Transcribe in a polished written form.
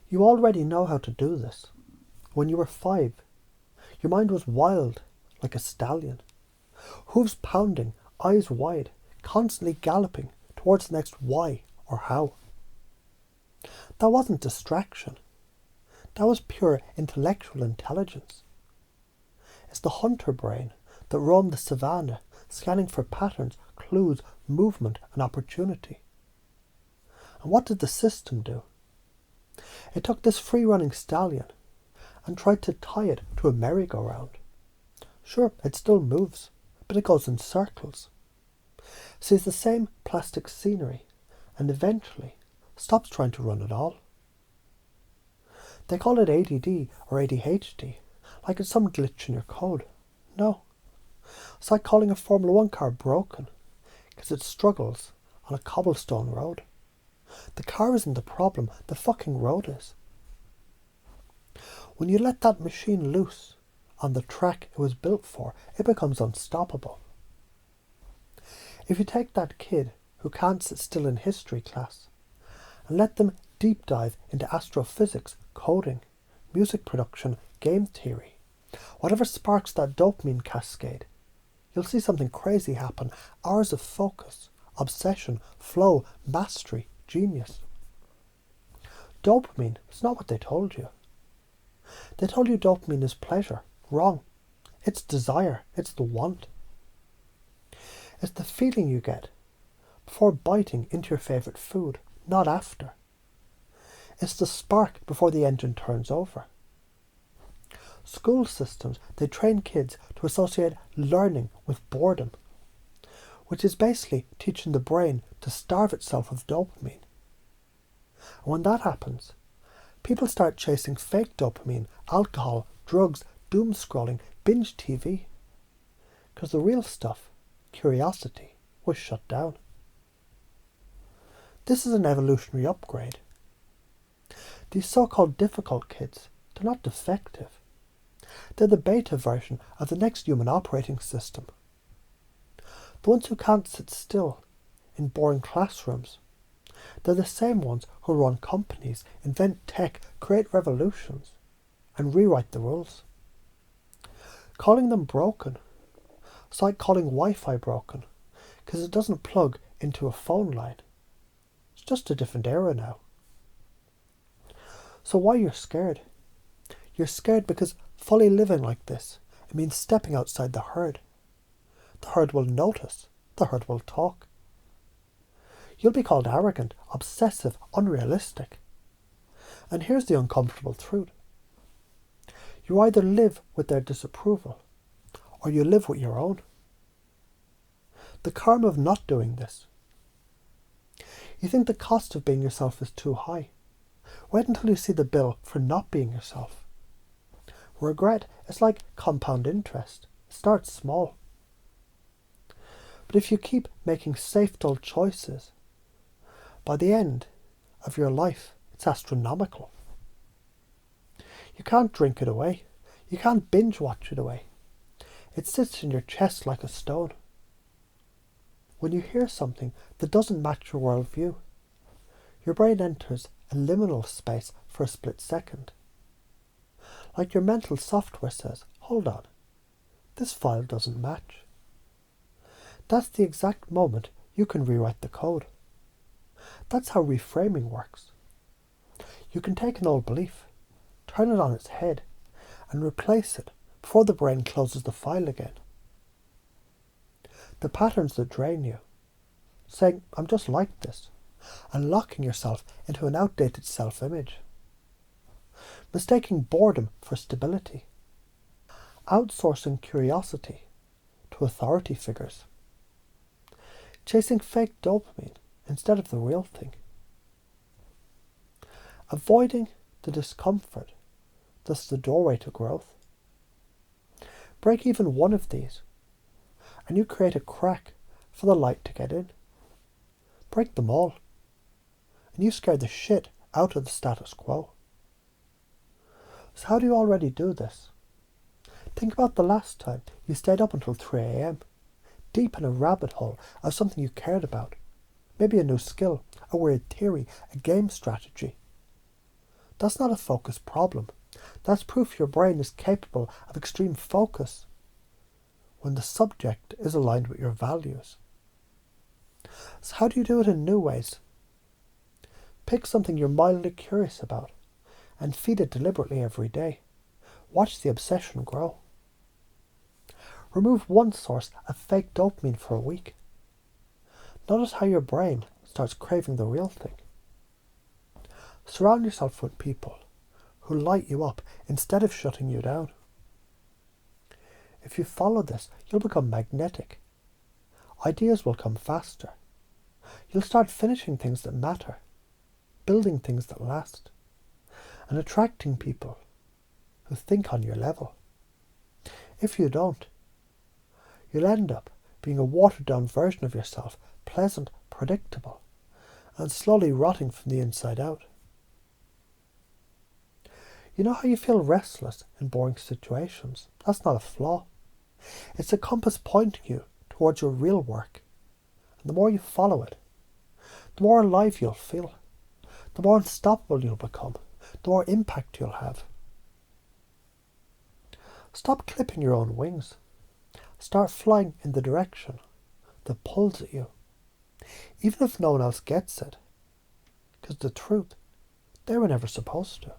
You already know how to do this. When you were 5, your mind was wild, like a stallion. Hooves pounding, eyes wide, constantly galloping towards the next why or how. That wasn't distraction. That was pure intellectual intelligence. It's the hunter brain that roamed the savannah, scanning for patterns, clues, movement, and opportunity. And what did the system do? It took this free-running stallion and tried to tie it to a merry-go-round. Sure, it still moves, but it goes in circles. Sees the same plastic scenery, and eventually stops trying to run at all. They call it ADD or ADHD, like it's some glitch in your code. No. It's like calling a Formula 1 car broken, because it struggles on a cobblestone road. The car isn't the problem, the fucking road is. When you let that machine loose on the track it was built for, it becomes unstoppable. If you take that kid who can't sit still in history class and let them deep dive into astrophysics, coding, music production, game theory, whatever sparks that dopamine cascade, you'll see something crazy happen. Hours of focus, obsession, flow, mastery, genius. Dopamine is not what they told you. They told you dopamine is pleasure. Wrong. It's desire. It's the want. It's the feeling you get before biting into your favourite food, not after. It's the spark before the engine turns over. School systems, they train kids to associate learning with boredom, which is basically teaching the brain to starve itself of dopamine. And when that happens, people start chasing fake dopamine, alcohol, drugs, doom scrolling, binge TV. Because the real stuff, curiosity, was shut down. This is an evolutionary upgrade. These so-called difficult kids, they're not defective. They're the beta version of the next human operating system. The ones who can't sit still in boring classrooms, they're the same ones who run companies, invent tech, create revolutions, and rewrite the rules. Calling them broken, it's like calling Wi-Fi broken, because it doesn't plug into a phone line. It's just a different era now. So why you're scared? You're scared because fully living like this, it means stepping outside the herd. The herd will notice. The herd will talk. You'll be called arrogant, obsessive, unrealistic. And here's the uncomfortable truth. You either live with their disapproval, or you live with your own. The karma of not doing this. You think the cost of being yourself is too high. Wait until you see the bill for not being yourself. Regret is like compound interest. It starts small. But if you keep making safe, dull choices, by the end of your life, it's astronomical. You can't drink it away. You can't binge watch it away. It sits in your chest like a stone. When you hear something that doesn't match your worldview, your brain enters a liminal space for a split second. Like your mental software says, hold on, this file doesn't match. That's the exact moment you can rewrite the code. That's how reframing works. You can take an old belief, turn it on its head, and replace it before the brain closes the file again. The patterns that drain you, saying, I'm just like this, and locking yourself into an outdated self-image. Mistaking boredom for stability. Outsourcing curiosity to authority figures. Chasing fake dopamine instead of the real thing. Avoiding the discomfort that's the doorway to growth. Break even one of these, and you create a crack for the light to get in. Break them all, and you scare the shit out of the status quo. So how do you already do this? Think about the last time you stayed up until 3 a.m, deep in a rabbit hole of something you cared about. Maybe a new skill, a weird theory, a game strategy. That's not a focus problem. That's proof your brain is capable of extreme focus when the subject is aligned with your values. So how do you do it in new ways? Pick something you're mildly curious about and feed it deliberately every day. Watch the obsession grow. Remove one source of fake dopamine for a week. Notice how your brain starts craving the real thing. Surround yourself with people who light you up instead of shutting you down. If you follow this, you'll become magnetic. Ideas will come faster. You'll start finishing things that matter, building things that last, and attracting people who think on your level. If you don't, you'll end up being a watered-down version of yourself, pleasant, predictable, and slowly rotting from the inside out. You know how you feel restless in boring situations? That's not a flaw. It's a compass pointing you towards your real work. And the more you follow it, the more alive you'll feel, the more unstoppable you'll become, the more impact you'll have. Stop clipping your own wings. Start flying in the direction that pulls at you, even if no one else gets it. Because the truth, they were never supposed to.